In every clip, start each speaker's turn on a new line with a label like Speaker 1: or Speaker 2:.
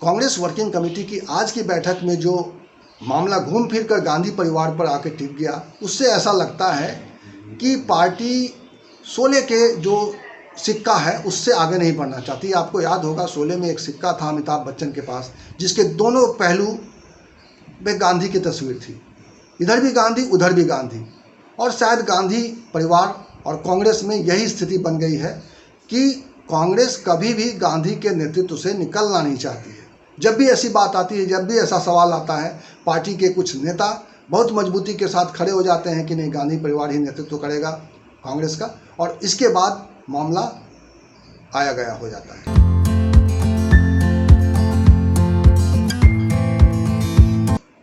Speaker 1: Congress working committee की आज की बैठक में जो मामला घूम फिर कर गांधी परिवार पर आकर टिक गया, उससे ऐसा लगता है कि पार्टी शोले के जो सिक्का है उससे आगे नहीं बढ़ना चाहती। आपको याद होगा, शोले में एक सिक्का था अमिताभ बच्चन के पास, जिसके दोनों पहलू में गांधी की तस्वीर थी। इधर भी गांधी, उधर भी गांधी। और शायद गांधी परिवार और कांग्रेस में यही स्थिति बन गई है कि कांग्रेस कभी भी गांधी के नेतृत्व से निकलना नहीं चाहती है। जब भी ऐसी बात आती है, जब भी ऐसा सवाल आता है, पार्टी के कुछ नेता बहुत मजबूती के साथ खड़े हो जाते हैं कि नहीं, गांधी परिवार ही नेतृत्व करेगा कांग्रेस का, और इसके बाद मामला आया गया हो जाता है।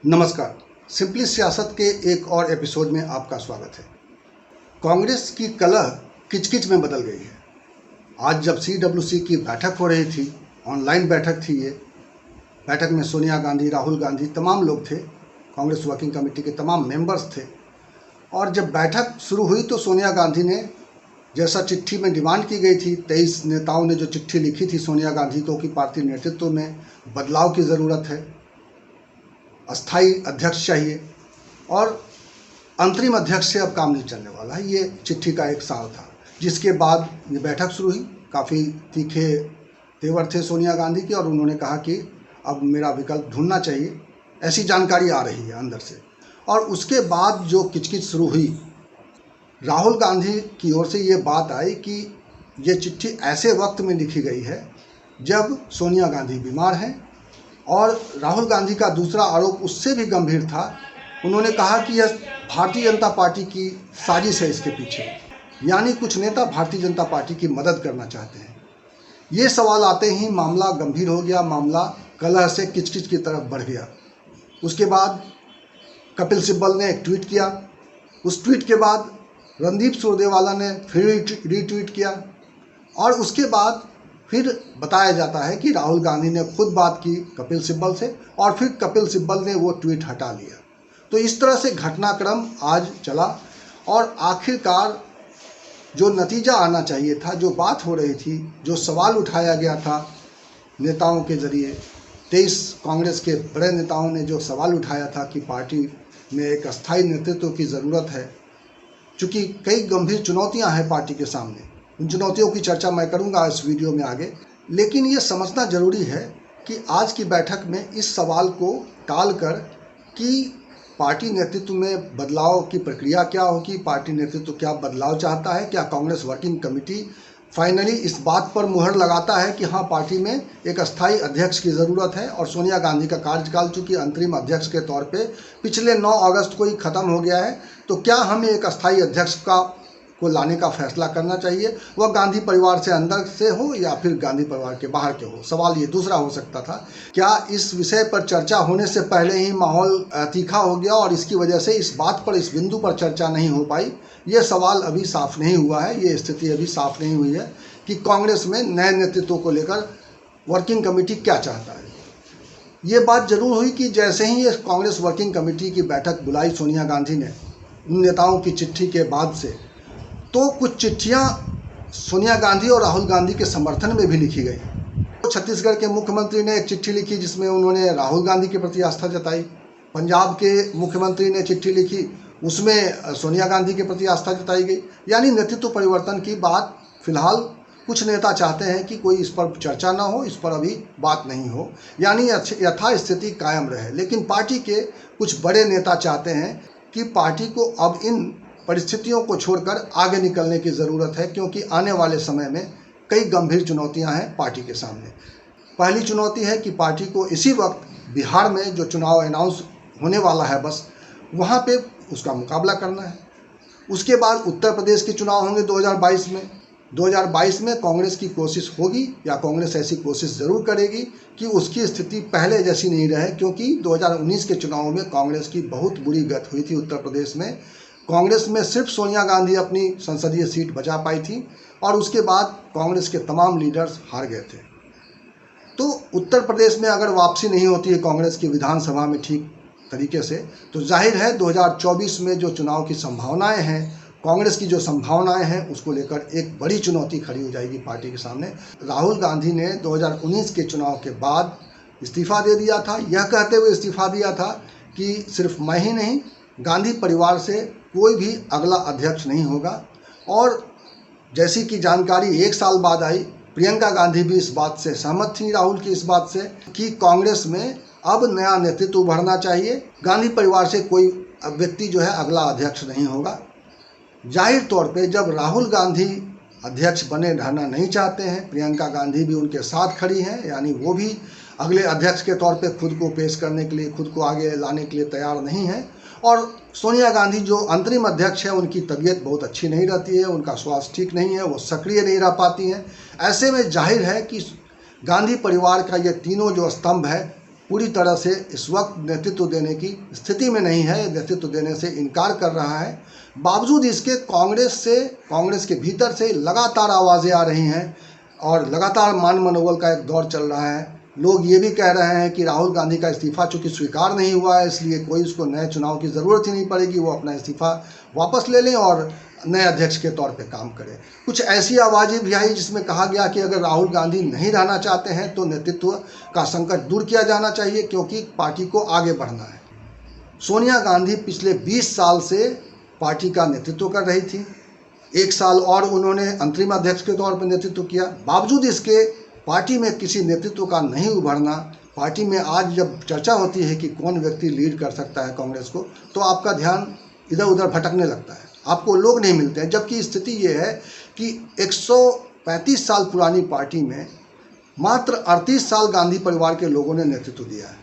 Speaker 1: नमस्कार, सिंपली सियासत के एक और एपिसोड में आपका स्वागत है। कांग्रेस की कलह किचकिच में बदल गई है। आज जब CWC की बैठक हो रही थी, ऑनलाइन बैठक थी ये, बैठक में सोनिया गांधी, राहुल गांधी, तमाम लोग थे, कांग्रेस वर्किंग कमेटी के तमाम मेंबर्स थे। और जब बैठक शुरू हुई तो सोनिया गांधी ने, जैसा चिट्ठी में डिमांड की गई थी, 23 नेताओं ने जो चिट्ठी लिखी थी सोनिया गांधी को कि पार्टी नेतृत्व में बदलाव की ज़रूरत है, अस्थाई अध्यक्ष चाहिए और अंतरिम अध्यक्ष से अब काम नहीं चलने वाला है, ये चिट्ठी का एक सार था। जिसके बाद ये बैठक शुरू हुई। काफ़ी तीखे तेवर थे सोनिया गांधी के और उन्होंने कहा कि अब मेरा विकल्प ढूंढना चाहिए, ऐसी जानकारी आ रही है अंदर से। और उसके बाद जो किचकिच शुरू हुई, राहुल गांधी की ओर से ये बात आई कि ये चिट्ठी ऐसे वक्त में लिखी गई है जब सोनिया गांधी बीमार हैं। और राहुल गांधी का दूसरा आरोप उससे भी गंभीर था। उन्होंने कहा कि यह भारतीय जनता पार्टी की साजिश है इसके पीछे, यानी कुछ नेता भारतीय जनता पार्टी की मदद करना चाहते हैं। ये सवाल आते ही मामला गंभीर हो गया, मामला कलह से किचकिच की तरफ बढ़ गया। उसके बाद कपिल सिब्बल ने एक ट्वीट किया, उस ट्वीट के बाद रणदीप सुरजेवाला ने फिर रीट्वीट किया, और उसके बाद फिर बताया जाता है कि राहुल गांधी ने खुद बात की कपिल सिब्बल से और फिर कपिल सिब्बल ने वो ट्वीट हटा लिया। तो इस तरह से घटनाक्रम आज चला और आखिरकार जो नतीजा आना चाहिए था, जो बात हो रही थी, जो सवाल उठाया गया था नेताओं के ज़रिए, 23 कांग्रेस के बड़े नेताओं ने जो सवाल उठाया था कि पार्टी में एक अस्थायी नेतृत्व की ज़रूरत है, चूँकि कई गंभीर चुनौतियां हैं पार्टी के सामने। उन चुनौतियों की चर्चा मैं करूंगा इस वीडियो में आगे, लेकिन ये समझना ज़रूरी है कि आज की बैठक में इस सवाल को टालकर कि पार्टी नेतृत्व में बदलाव की प्रक्रिया क्या होगी, पार्टी नेतृत्व क्या बदलाव चाहता है, क्या कांग्रेस वर्किंग कमेटी फाइनली इस बात पर मुहर लगाता है कि हाँ, पार्टी में एक अस्थायी अध्यक्ष की ज़रूरत है। और सोनिया गांधी का कार्यकाल चूँकि अंतरिम अध्यक्ष के तौर पे पिछले 9 अगस्त को ही ख़त्म हो गया है, तो क्या हमें एक अस्थायी अध्यक्ष को लाने का फैसला करना चाहिए, वह गांधी परिवार से अंदर से हो या फिर गांधी परिवार के बाहर के हो। सवाल ये दूसरा हो सकता था, क्या इस विषय पर चर्चा होने से पहले ही माहौल तीखा हो गया और इसकी वजह से इस बात पर, इस बिंदु पर चर्चा नहीं हो पाई। ये सवाल अभी साफ नहीं हुआ है, ये स्थिति अभी साफ नहीं हुई है कि कांग्रेस में नए नेतृत्व को लेकर वर्किंग कमेटी क्या चाहता है। ये बात जरूर हुई कि जैसे ही ये कांग्रेस वर्किंग कमेटी की बैठक बुलाई सोनिया गांधी ने उन नेताओं की चिट्ठी के बाद से, तो कुछ चिट्ठियां सोनिया गांधी और राहुल गांधी के समर्थन में भी लिखी गई। तो छत्तीसगढ़ के मुख्यमंत्री ने एक चिट्ठी लिखी जिसमें उन्होंने राहुल गांधी के प्रति आस्था जताई। पंजाब के मुख्यमंत्री ने चिट्ठी लिखी, उसमें सोनिया गांधी के प्रति आस्था जताई गई। यानी नेतृत्व परिवर्तन की बात फिलहाल कुछ नेता चाहते हैं कि कोई इस पर चर्चा ना हो, इस पर अभी बात नहीं हो, यानी यथास्थिति कायम रहे। लेकिन पार्टी के कुछ बड़े नेता चाहते हैं कि पार्टी को अब इन परिस्थितियों को छोड़कर आगे निकलने की ज़रूरत है, क्योंकि आने वाले समय में कई गंभीर चुनौतियां हैं पार्टी के सामने। पहली चुनौती है कि पार्टी को इसी वक्त बिहार में जो चुनाव अनाउंस होने वाला है, बस वहाँ पे उसका मुकाबला करना है। उसके बाद उत्तर प्रदेश के चुनाव होंगे 2022 में। 2022 में कांग्रेस की कोशिश होगी, या कांग्रेस ऐसी कोशिश ज़रूर करेगी कि उसकी स्थिति पहले जैसी नहीं रहे, क्योंकि 2019 के चुनाव में कांग्रेस की बहुत बुरी गत हुई थी उत्तर प्रदेश में। कांग्रेस में सिर्फ सोनिया गांधी अपनी संसदीय सीट बचा पाई थी और उसके बाद कांग्रेस के तमाम लीडर्स हार गए थे। तो उत्तर प्रदेश में अगर वापसी नहीं होती है कांग्रेस की विधानसभा में ठीक तरीके से, तो जाहिर है 2024 में जो चुनाव की संभावनाएं हैं, कांग्रेस की जो संभावनाएं हैं, उसको लेकर एक बड़ी चुनौती खड़ी हो जाएगी पार्टी के सामने। राहुल गांधी ने 2019 के चुनाव के बाद इस्तीफ़ा दे दिया था, यह कहते हुए इस्तीफ़ा दिया था कि सिर्फ मैं ही नहीं, गांधी परिवार से कोई भी अगला अध्यक्ष नहीं होगा। और जैसी कि जानकारी 1 साल बाद आई, प्रियंका गांधी भी इस बात से सहमत थी, राहुल की इस बात से, कि कांग्रेस में अब नया नेतृत्व उभरना चाहिए, गांधी परिवार से कोई व्यक्ति जो है अगला अध्यक्ष नहीं होगा। जाहिर तौर पे जब राहुल गांधी अध्यक्ष बने रहना नहीं चाहते हैं, प्रियंका गांधी भी उनके साथ खड़ी हैं, यानी वो भी अगले अध्यक्ष के तौर पे खुद को पेश करने के लिए, खुद को आगे लाने के लिए तैयार नहीं है। और सोनिया गांधी जो अंतरिम अध्यक्ष है, उनकी तबीयत बहुत अच्छी नहीं रहती है, उनका स्वास्थ्य ठीक नहीं है, वो सक्रिय नहीं रह पाती हैं। ऐसे में जाहिर है कि गांधी परिवार का ये तीनों जो स्तंभ है पूरी तरह से इस वक्त नेतृत्व देने की स्थिति में नहीं है, नेतृत्व देने से इनकार कर रहा है। बावजूद इसके कांग्रेस के भीतर से लगातार आवाज़ें आ रही हैं और लगातार मान मनोबल का एक दौर चल रहा है। लोग ये भी कह रहे हैं कि राहुल गांधी का इस्तीफ़ा चूँकि स्वीकार नहीं हुआ है, इसलिए कोई उसको नए चुनाव की ज़रूरत ही नहीं पड़ेगी, वो अपना इस्तीफ़ा वापस ले लें और नए अध्यक्ष के तौर पे काम करें। कुछ ऐसी आवाज़ें भी आई जिसमें कहा गया कि अगर राहुल गांधी नहीं रहना चाहते हैं तो नेतृत्व का संकट दूर किया जाना चाहिए, क्योंकि पार्टी को आगे बढ़ना है। सोनिया गांधी पिछले 20 साल से पार्टी का नेतृत्व कर रही थी, 1 साल और उन्होंने अंतरिम अध्यक्ष के तौर पर नेतृत्व किया। बावजूद इसके पार्टी में किसी नेतृत्व का नहीं उभरना, पार्टी में आज जब चर्चा होती है कि कौन व्यक्ति लीड कर सकता है कांग्रेस को, तो आपका ध्यान इधर उधर भटकने लगता है, आपको लोग नहीं मिलते हैं। जबकि स्थिति ये है कि 135 साल पुरानी पार्टी में मात्र 38 साल गांधी परिवार के लोगों ने नेतृत्व दिया है।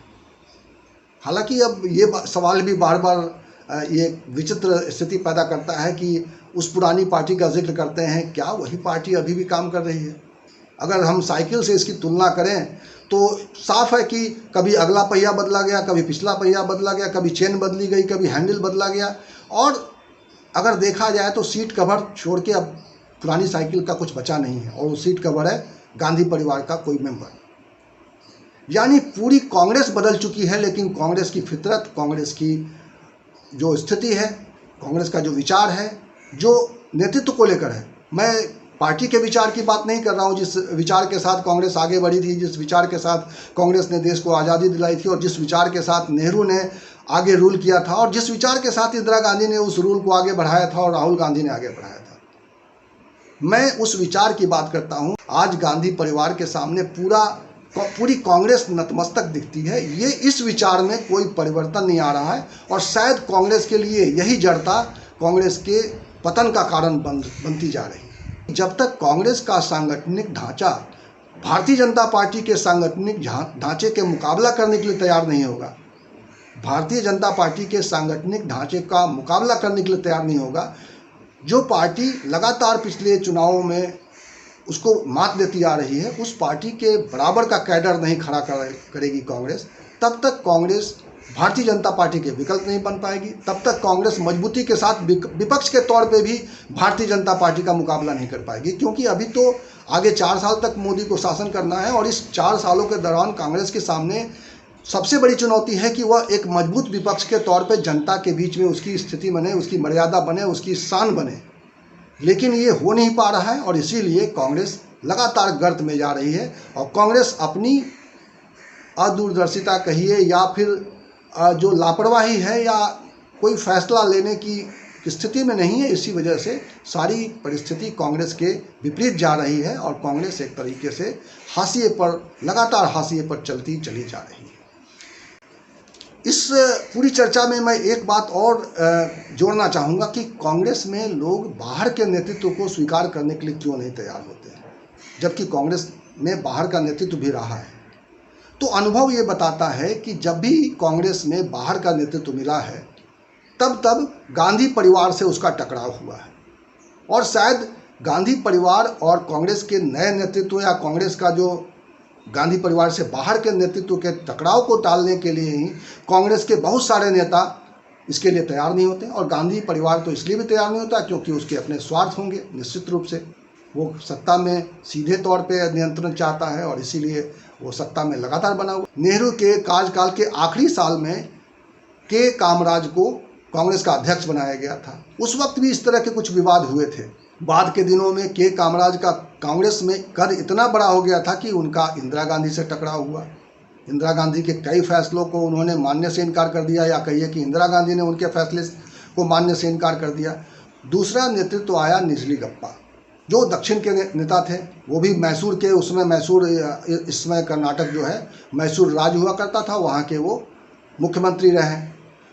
Speaker 1: हालांकि अब ये सवाल भी बार बार ये विचित्र स्थिति पैदा करता है कि उस पुरानी पार्टी का जिक्र करते हैं, क्या वही पार्टी अभी भी काम कर रही है? अगर हम साइकिल से इसकी तुलना करें तो साफ है कि कभी अगला पहिया बदला गया, कभी पिछला पहिया बदला गया, कभी चेन बदली गई, कभी हैंडल बदला गया, और अगर देखा जाए तो सीट कवर छोड़ के अब पुरानी साइकिल का कुछ बचा नहीं है, और वो सीट कवर है गांधी परिवार का कोई मेंबर। यानी पूरी कांग्रेस बदल चुकी है, लेकिन कांग्रेस की फितरत, कांग्रेस की जो स्थिति है, कांग्रेस का जो विचार है, जो नेतृत्व को लेकर है, मैं पार्टी के विचार की बात नहीं कर रहा हूँ, जिस विचार के साथ कांग्रेस आगे बढ़ी थी, जिस विचार के साथ कांग्रेस ने देश को आज़ादी दिलाई थी, और जिस विचार के साथ नेहरू ने आगे रूल किया था, और जिस विचार के साथ इंदिरा गांधी ने उस रूल को आगे बढ़ाया था और राहुल गांधी ने आगे बढ़ाया था, मैं उस विचार की बात करता हूँ। आज गांधी परिवार के सामने पूरी कांग्रेस नतमस्तक दिखती है। ये इस विचार में कोई परिवर्तन नहीं आ रहा है, और शायद कांग्रेस के लिए यही जड़ता कांग्रेस के पतन का कारण बनती जा रही है। जब तक कांग्रेस का सांगठनिक ढांचा भारतीय जनता पार्टी के सांगठनिक ढांचे के मुकाबला करने के लिए तैयार नहीं होगा, भारतीय जनता पार्टी के सांगठनिक ढांचे का मुकाबला करने के लिए तैयार नहीं होगा, जो पार्टी लगातार पिछले चुनावों में उसको मात देती आ रही है, उस पार्टी के बराबर का कैडर नहीं खड़ा करेगी कांग्रेस, तब तक कांग्रेस भारतीय जनता पार्टी के विकल्प नहीं बन पाएगी। तब तक कांग्रेस मजबूती के साथ विपक्ष के तौर पे भी भारतीय जनता पार्टी का मुकाबला नहीं कर पाएगी, क्योंकि अभी तो आगे 4 साल तक मोदी को शासन करना है, और इस 4 सालों के दौरान कांग्रेस के सामने सबसे बड़ी चुनौती है कि वह एक मजबूत विपक्ष के तौर पे जनता के बीच में उसकी स्थिति बने, उसकी मर्यादा बने, उसकी शान बने। लेकिन ये हो नहीं पा रहा है, और इसीलिए कांग्रेस लगातार गर्त में जा रही है, और कांग्रेस अपनी अदूरदर्शिता कहिए या फिर जो लापरवाही है या कोई फैसला लेने की स्थिति में नहीं है। इसी वजह से सारी परिस्थिति कांग्रेस के विपरीत जा रही है, और कांग्रेस एक तरीके से हाशिए पर, लगातार हाशिए पर चलती चली जा रही है। इस पूरी चर्चा में मैं एक बात और जोड़ना चाहूँगा कि कांग्रेस में लोग बाहर के नेतृत्व को स्वीकार करने के लिए क्यों नहीं तैयार होते हैं, जबकि कांग्रेस में बाहर का नेतृत्व भी रहा है। तो अनुभव ये बताता है कि जब भी कांग्रेस में बाहर का नेतृत्व मिला है, तब गांधी परिवार से उसका टकराव हुआ है, और शायद गांधी परिवार और कांग्रेस के नए नेतृत्व या कांग्रेस का जो गांधी परिवार से बाहर के नेतृत्व के टकराव को टालने के लिए ही कांग्रेस के बहुत सारे नेता इसके लिए तैयार नहीं होते। और गांधी परिवार तो इसलिए भी तैयार नहीं होता क्योंकि उसके अपने स्वार्थ होंगे, निश्चित रूप से वो सत्ता में सीधे तौर पे नियंत्रण चाहता है, और इसीलिए वो सत्ता में लगातार बना हुआ। नेहरू के कार्यकाल के आखिरी साल में के कामराज को कांग्रेस का अध्यक्ष बनाया गया था। उस वक्त भी इस तरह के कुछ विवाद हुए थे। बाद के दिनों में के कामराज का कांग्रेस में कद इतना बड़ा हो गया था कि उनका इंदिरा गांधी से टकराव हुआ। इंदिरा गांधी के कई फैसलों को उन्होंने मानने से इनकार कर दिया, या कहिए कि इंदिरा गांधी ने उनके फैसले को मानने से इनकार कर दिया। दूसरा नेतृत्व आया निजली गप्पा, जो दक्षिण के नेता थे, वो भी मैसूर के, उसमें मैसूर, इस समय कर्नाटक जो है मैसूर राज्य हुआ करता था, वहाँ के वो मुख्यमंत्री रहे।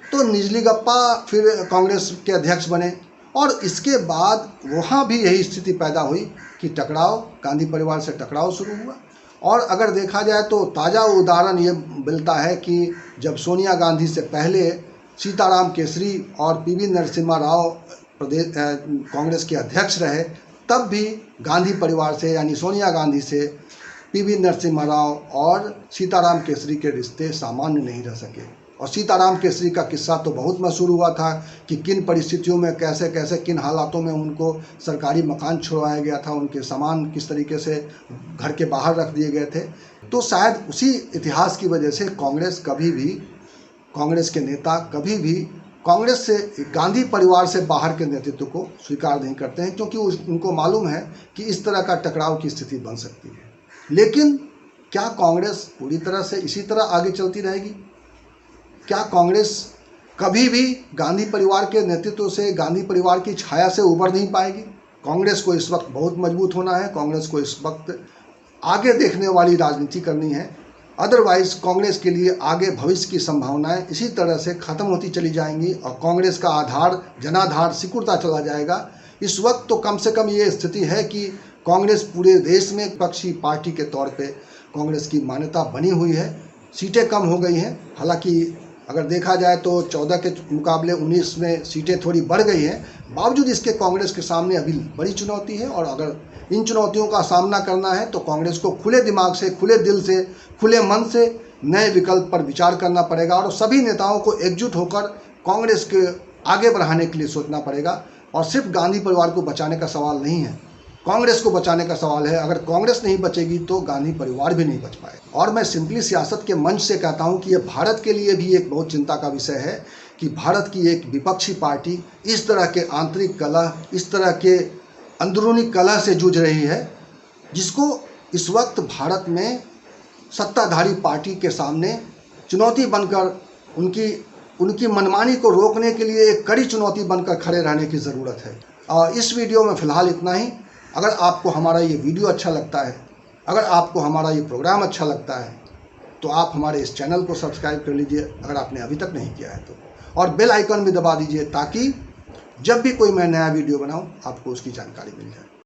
Speaker 1: तो निजली गप्पा फिर कांग्रेस के अध्यक्ष बने, और इसके बाद वहाँ भी यही स्थिति पैदा हुई कि टकराव, गांधी परिवार से टकराव शुरू हुआ। और अगर देखा जाए तो ताज़ा उदाहरण ये मिलता है कि जब सोनिया गांधी से पहले सीताराम केसरी और पीवी नरसिम्हा राव प्रदेश कांग्रेस के अध्यक्ष रहे, तब भी गांधी परिवार से, यानी सोनिया गांधी से पीवी नरसिम्हा राव और सीताराम केसरी के रिश्ते सामान्य नहीं रह सके। और सीताराम केसरी का किस्सा तो बहुत मशहूर हुआ था कि किन परिस्थितियों में, कैसे कैसे, किन हालातों में उनको सरकारी मकान छुड़वाया गया था, उनके सामान किस तरीके से घर के बाहर रख दिए गए थे। तो शायद उसी इतिहास की वजह से कांग्रेस कभी भी, कांग्रेस के नेता कभी भी कांग्रेस से, गांधी परिवार से बाहर के नेतृत्व को स्वीकार नहीं करते हैं, क्योंकि उनको मालूम है कि इस तरह का टकराव की स्थिति बन सकती है। लेकिन क्या कांग्रेस पूरी तरह से इसी तरह आगे चलती रहेगी? क्या कांग्रेस कभी भी गांधी परिवार के नेतृत्व से, गांधी परिवार की छाया से उबर नहीं पाएगी? कांग्रेस को इस वक्त बहुत मजबूत होना है, कांग्रेस को इस वक्त आगे देखने वाली राजनीति करनी है। अदरवाइज कांग्रेस के लिए आगे भविष्य की संभावनाएं इसी तरह से ख़त्म होती चली जाएंगी और कांग्रेस का आधार, जनाधार सिकुड़ता चला जाएगा। इस वक्त तो कम से कम ये स्थिति है कि कांग्रेस पूरे देश में विपक्षी पार्टी के तौर पे कांग्रेस की मान्यता बनी हुई है। सीटें कम हो गई हैं, हालांकि अगर देखा जाए तो 14 के मुकाबले 19 में सीटें थोड़ी बढ़ गई हैं, बावजूद इसके कांग्रेस के सामने अभी बड़ी चुनौती है। और अगर इन चुनौतियों का सामना करना है तो कांग्रेस को खुले दिमाग से, खुले दिल से, खुले मन से नए विकल्प पर विचार करना पड़ेगा और सभी नेताओं को एकजुट होकर कांग्रेस के आगे बढ़ाने के लिए सोचना पड़ेगा। और सिर्फ गांधी परिवार को बचाने का सवाल नहीं है, कांग्रेस को बचाने का सवाल है। अगर कांग्रेस नहीं बचेगी तो गांधी परिवार भी नहीं बच पाएगा। और मैं सिंपली सियासत के मंच से कहता हूं कि ये भारत के लिए भी एक बहुत चिंता का विषय है कि भारत की एक विपक्षी पार्टी इस तरह के आंतरिक कलह, इस तरह के अंदरूनी कलह से जूझ रही है, जिसको इस वक्त भारत में सत्ताधारी पार्टी के सामने चुनौती बनकर, उनकी मनमानी को रोकने के लिए एक कड़ी चुनौती बनकर खड़े रहने की ज़रूरत है। और इस वीडियो में फ़िलहाल इतना ही। अगर आपको हमारा ये वीडियो अच्छा लगता है, अगर आपको हमारा ये प्रोग्राम अच्छा लगता है, तो आप हमारे इस चैनल को सब्सक्राइब कर लीजिए अगर आपने अभी तक नहीं किया है तो, और बेल आइकन भी दबा दीजिए ताकि जब भी कोई मैं नया वीडियो बनाऊं आपको उसकी जानकारी मिल जाए।